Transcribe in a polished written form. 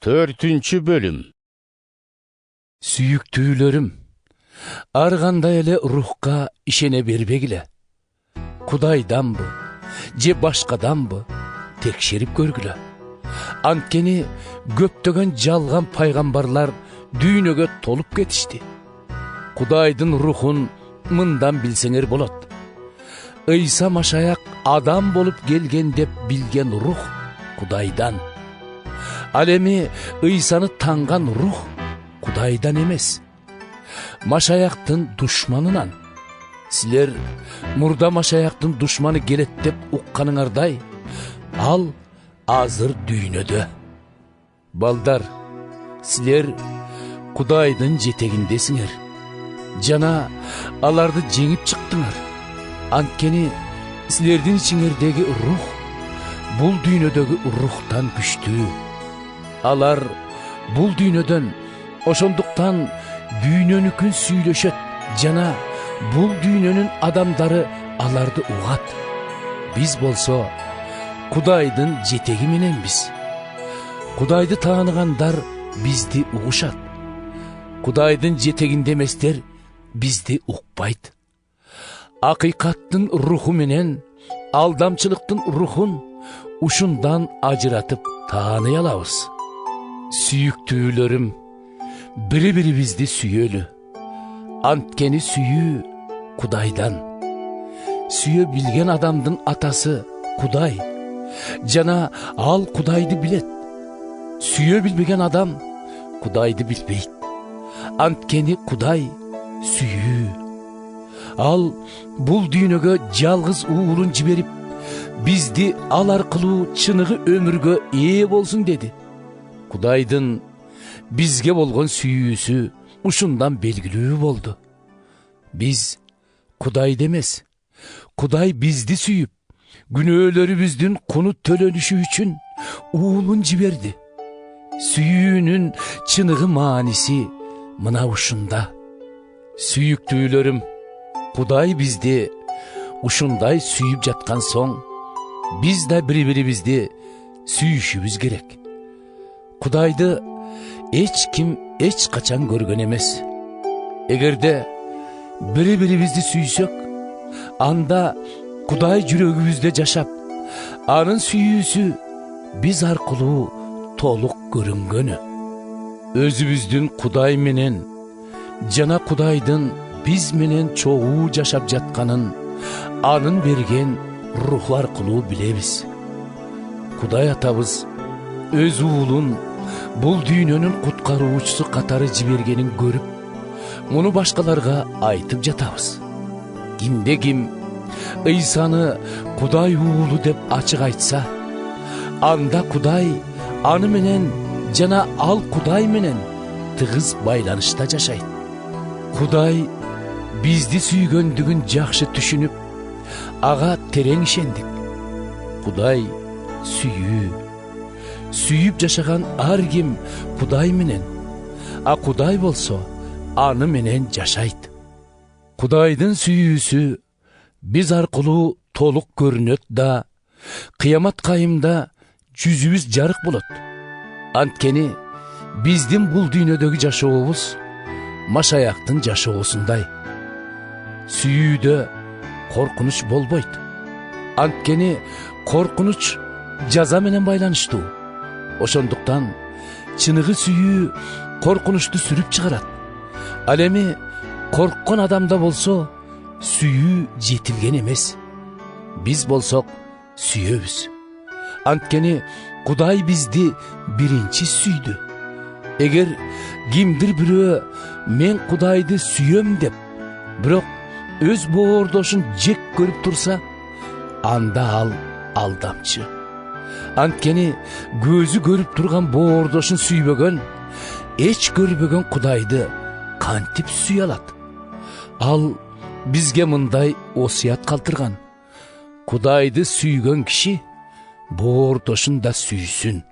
4. bölüm. Sүйүктүүлөрүм, ар кандай эле рухка ишене бербегиле. Кудайданбы же башкаданбы текшерип көргүлө. Анткени көптөгөн жалган пайгамбарлар дүйнөгө толуп кетишти. Кудайдын рухун мындан билсеңер болот. Ыйса Машаяк адам болуп келген деп билген рух Кудайдан. Ал эми Ыйсаны танган рух Кудайдан эмес, Машаяктын душманынан. Силер мурда Машаяктын душманы келет деп укканыңардай, ал азыр дүйнөдө. Балдар, силер Кудайдын жетегиндесиңер. Жана аларды жеңип чыктыңар. Анткени силердин ичиңердеги рух бул дүйнөдөгү рухтан күчтүү. Алар бул дүйнөдөн, ошондуктан дүйнөнүкүн сүйлөшөт жана бул дүйнөнүн адамдары аларды угат. Биз болсо Кудайдын жетеги мененбиз. Кудайды тааныгандар бизди угушат. Кудайдын жетегинде эместер бизди укпайт. Акыйкаттын руху менен алдамчылыктын рухун ушундан ажыратып тааный алабыз. Сүйүктүүлөрүм, бири-бирибизди сүйөлү. Анткени сүйүү Кудайдан. Сүйө билген адамдын атасы Кудай. Жана ал Кудайды билет. Сүйө билбеген адам Кудайды билбейт. Анткени Кудай сүйүү. Ал бул дүйнөгө жалгыз уулун жиберип, бизди ал аркылуу чыныгы өмүргө ээ болсун деди. Кудайдын бизге болгон сүйүүсү ушундан белгилүү болду. Биз Кудайды эмес, Кудай бизди сүйүп, күнөөлөрүбүздүн куну төлөнүшү үчүн уулун жиберди. Сүйүүнүн чыныгы мааниси мына ушунда. Сүйүктүүлөрүм, Кудай бизди ушундай сүйүп жаткан соң, биз да бири-бирибизди сүйүшүбүз керек. Кудайды эч ким эч качан көргөн эмес. Эгерде бири-бирибизди сүйсөк, анда Кудай жүрөгүбүздө жашап, анын сүйүүсү биз аркылуу толук көрүнгөнү. Өзүбүздүн Кудай менен жана Кудайдын биз менен чогуу жашап жатканын анын берген руху аркылуу билебиз. Кудай атабыз өз уулун бул дүйнөнүн куткаруучусу катары жибергенин көрүп, муну башкаларга айтып жатабыз. Кимде ким Ыйсаны Кудай уулу деп ачык айтса, анда Кудай аны менен жана ал Кудай менен тыгыз байланышта жашайт. Кудай бизди сүйгөндүгүн жакшы түшүнүп, ага терең ишендик. Кудай сүйүү. Сүйүп жашаган ар ким Кудай менен, а Кудай болсо аны менен жашайт. Кудайдын сүйүүсү биз аркылуу толук көрүнөт да, кыямат кайымда жүзүбүз жарык болот. Анткени биздин бул дүйнөдөгү жашообуз Машаяктын жашоосундай. Сүйүүдө коркунуч болбойт. Анткени коркунуч жаза менен байланыштуу. Ошондуктан чыныгы сүйүү коркунучту сүрүп чыгарат. Ал эми корккон адамда болсо сүйүү жетилген эмес. Биз болсок сүйөбүз. Анткени Кудай бизди биринчи сүйдү. Эгер кимдир бирөө мен Кудайды сүйөм деп, бирок өз боордошун жек көрүп турса, анда ал алдамчы. Анткени көзү көрүп турган боордошун сүйбөгөн, эч көрбөгөн Кудайды кантип сүйө алат? Ал бизге мындай осуят калтырган: Кудайды сүйгөн киши боордошун да сүйсүн.